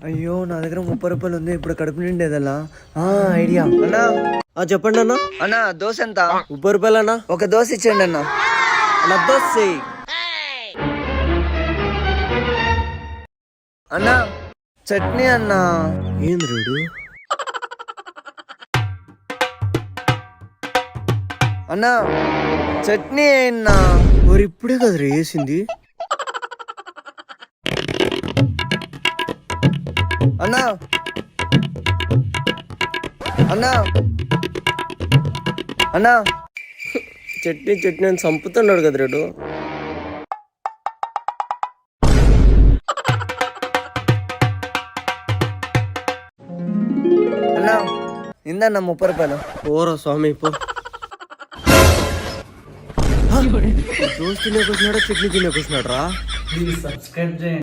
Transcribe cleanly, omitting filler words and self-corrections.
అయ్యో నా దగ్గర 30 రూపాయలు ఉంది. ఇప్పుడు కడుపు నిండేదలా ఐడియా. అన్నా చెప్పండి అన్న. అన్నా దోశ ఎంత? 30 రూపాయలు అన్న. ఒక దోశ ఇచ్చేయండి అన్న. దోశ అన్నా చట్నీ అన్నా. ఏంది రేడు? అన్నా చట్నీ అయినా మరి ఇప్పుడే కదా వేసింది. అన్నా అన్నా అన్నా చట్నీ చట్నీ అని చంపుతున్నాడు కదా రేడు. అన్నా ఇందన్నా 30 రూపాయలు. పోరా స్వామి పో. దోస్త్ తినేకొచ్చినాడా చట్నీ తినేకొచ్చినాడు రా.